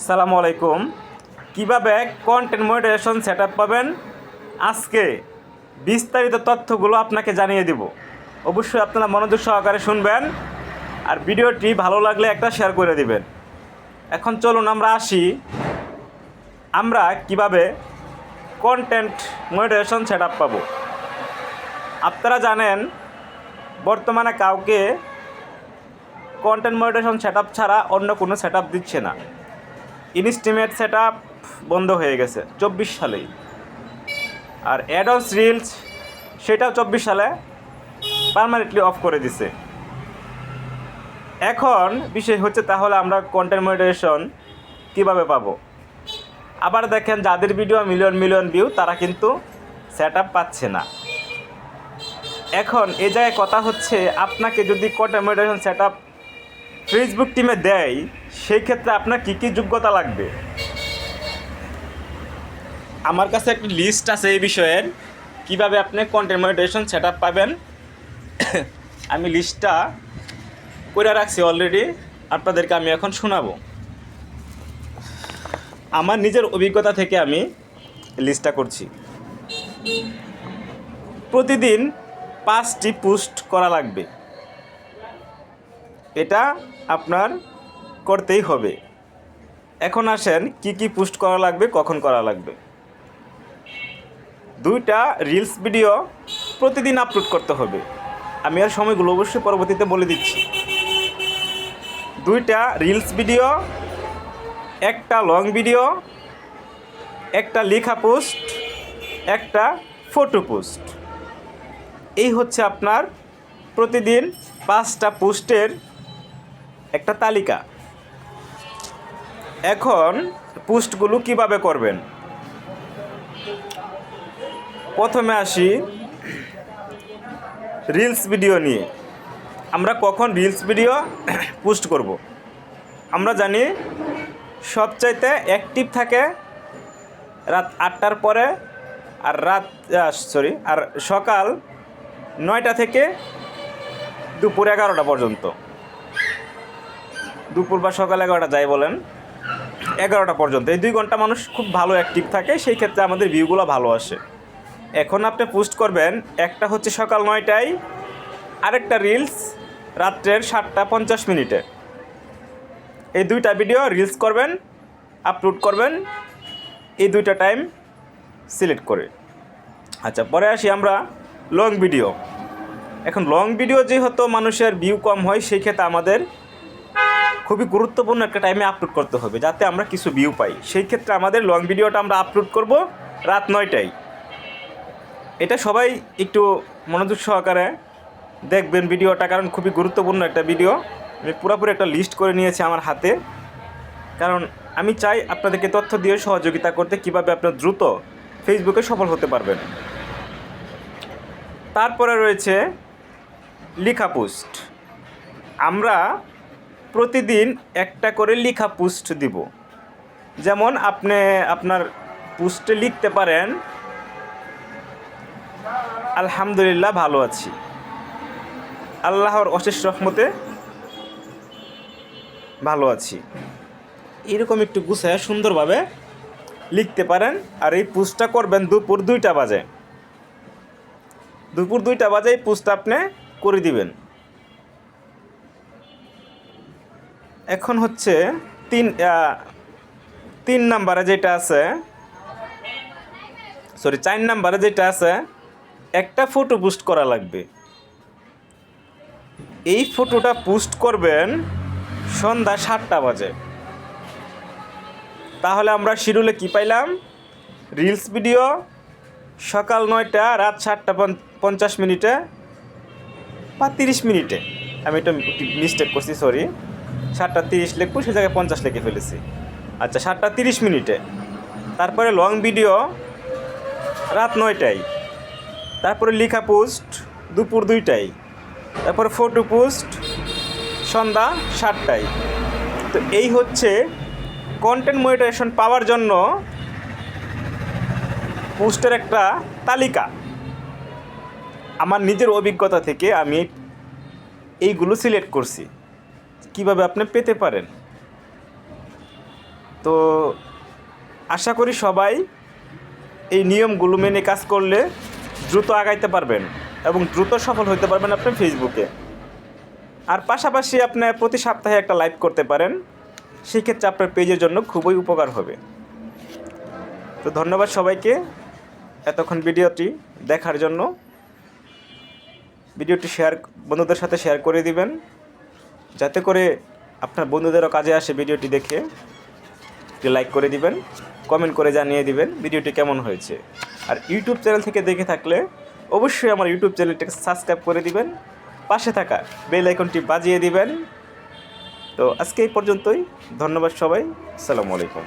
সালামু আলাইকুম। কিভাবে কন্টেন্ট মনিটাইজেশন সেটআপ পাবেন আজকে বিস্তারিত তথ্যগুলো আপনাকে জানিয়ে দিব। অবশ্যই আপনারা মনোযোগ সহকারে শুনবেন আর ভিডিওটি ভালো লাগলে একটা শেয়ার করে দিবেন। এখন চলুন আমরা আসি আমরা কিভাবে কন্টেন্ট মনিটাইজেশন সেটআপ পাবো। আপনারা জানেন বর্তমানে কাউকে কন্টেন্ট মনিটাইজেশন সেটআপ ছাড়া অন্য কোনো সেটআপ দিচ্ছে না। ইনস্টিমেট সেটআপ বন্ধ হয়ে গেছে 24 সালেই, আর অ্যাডস রিলস সেটাও 24 সালে পার্মানেন্টলি অফ করে দিছে। এখন বিষয় হচ্ছে তাহলে আমরা কন্টেন্ট মনিটাইজেশন কীভাবে পাবো। আবার দেখেন যাদের ভিডিও মিলিয়ন মিলিয়ন ভিউ তারা কিন্তু সেটআপ পাচ্ছে না। এখন এই জায়গায় কথা হচ্ছে আপনাকে যদি কন্টেন্ট মনিটাইজেশন সেটআপ ফেসবুক টিমে দেয় সেই ক্ষেত্রে আপনার কী কী যোগ্যতা লাগবে। আমার কাছে একটা লিস্ট আছে এই বিষয়ের, কিভাবে আপনি কন্টেন্ট মনিটাইজেশন সেটআপ পাবেন। আমি লিস্টটা করে রাখছি অলরেডি, আপনাদেরকে আমি এখন শোনাবো। আমার নিজের অভিজ্ঞতা থেকে আমি লিস্টটা করছি। প্রতিদিন 5টি পোস্ট করা লাগবে, এটা আপনার করতেই হবে। এখন আসেন কি কি পোস্ট করা লাগবে, কখন করা লাগবে। 2টা রিলস ভিডিও প্রতিদিন আপলোড করতে হবে। আমি আর সময়গুলো অবশ্যই পরবর্তীতে বলে দিচ্ছি। 2টা রিলস ভিডিও, একটা লং ভিডিও, একটা লেখা পোস্ট, একটা ফটো পোস্ট। এই হচ্ছে আপনার প্রতিদিন 5টা পোস্টের একটা তালিকা। এখন পোস্টগুলো কিভাবে করবেন। প্রথমে আসি রিলস ভিডিও নিয়ে। আমরা কখন রিলস ভিডিও পোস্ট করব। আমরা জানি সবচাইতে অ্যাক্টিভ থাকে রাত 8টার পরে, আর আর সকাল 9টা থেকে দুপুর 11টা পর্যন্ত। দুপুর বা সকাল 11টা যাই বলেন, 11টা পর্যন্ত এই 2 ঘন্টা মানুষ খুব ভালো অ্যাক্টিভ থাকে, সেই ক্ষেত্রে আমাদের ভিউগুলো ভালো আসে। এখন আপনি পোস্ট করবেন, একটা হচ্ছে সকাল 9টায়, আরেকটা রিলস রাত্রের 7:50। এই 2টা ভিডিও রিলস করবেন, আপলোড করবেন এই 2টা টাইম সিলেক্ট করে। আচ্ছা, পরে আসি আমরা লং ভিডিও। এখন লং ভিডিও যেহেতু মানুষের ভিউ কম হয়, সেই ক্ষেত্রে আমাদের খুবই গুরুত্বপূর্ণ একটা টাইমে আপলোড করতে হবে যাতে আমরা কিছু ভিউ পাই। সেই ক্ষেত্রে আমাদের লং ভিডিওটা আমরা আপলোড করব রাত 9টায়। এটা সবাই একটু মনোযোগ সহকারে দেখবেন ভিডিওটা, কারণ খুবই গুরুত্বপূর্ণ একটা ভিডিও। আমি পুরোপুরি একটা লিস্ট করে নিয়েছি আমার হাতে, কারণ আমি চাই আপনাদেরকে তথ্য দিয়ে সহযোগিতা করতে, কিভাবে আপনার দ্রুত ফেসবুকে সফল হতে পারবেন। তারপরে রয়েছে লেখা পোস্ট। আমরা প্রতিদিন একটা করে লেখা পোস্ট দিব। যেমন আপনি আপনার পোস্টে লিখতে পারেন, আলহামদুলিল্লাহ ভালো আছি, আল্লাহর অশেষ রহমতে ভালো আছি। এরকম একটু গুছায় সুন্দরভাবে লিখতে পারেন। আর এই পোস্টটা করবেন দুপুর 2টা বাজে। দুপুর 2টা বাজে এই পোস্টটা আপনি করে দিবেন। এখন হচ্ছে 3 নাম্বারে যেটা আছে, 4 নাম্বারে যেটা আছে, একটা ফটো পোস্ট করা লাগবে। এই ফটোটা পোস্ট করবেন সন্ধ্যা 7টা বাজে। তাহলে আমরা শিডিউলে কি পাইলাম, রিলস ভিডিও সকাল 9টা, রাত 7:50 বা 30 আমি একটা মিস্টেক করছি, 7:30 লিখবো, সে জায়গায় 50 লিখে ফেলেছি। আচ্ছা, 7:30। তারপরে লং ভিডিও রাত 9টায়, তারপরে লেখা পোস্ট দুপুর 2টায়, তারপরে ফটো পোস্ট সন্ধ্যা 7টায়। তো এই হচ্ছে কন্টেন্ট মনিটাইজেশন পাওয়ার জন্য পোস্টের একটা তালিকা। আমার নিজের অভিজ্ঞতা থেকে আমি এইগুলো সিলেক্ট করছি, কিভাবে আপনি পেতে পারেন। তো আশা করি সবাই এই নিয়মগুলো মেনে কাজ করলে দ্রুত আগাইতে পারবেন এবং দ্রুত সফল হতে পারবেন আপনি ফেসবুকে। আর পাশাপাশি আপনি প্রতি সপ্তাহে একটা লাইভ করতে পারেন, সেই ক্ষেত্রে আপনার পেজের জন্য খুবই উপকার হবে। তো ধন্যবাদ সবাইকে এতক্ষণ ভিডিওটি দেখার জন্য। ভিডিওটি বন্ধুদের সাথে শেয়ার করে দিবেন, যাতে করে আপনার বন্ধুদেরও কাজে আসে। ভিডিওটি দেখে একটি লাইক করে দিবেন, কমেন্ট করে জানিয়ে দিবেন ভিডিওটি কেমন হয়েছে। আর ইউটিউব চ্যানেল থেকে দেখে থাকলে অবশ্যই আমার ইউটিউব চ্যানেলটিকে সাবস্ক্রাইব করে দিবেন, পাশে থাকা বেল আইকনটি বাজিয়ে দিবেন। তো আজকে এই পর্যন্তই। ধন্যবাদ সবাই। আসসালামু আলাইকুম।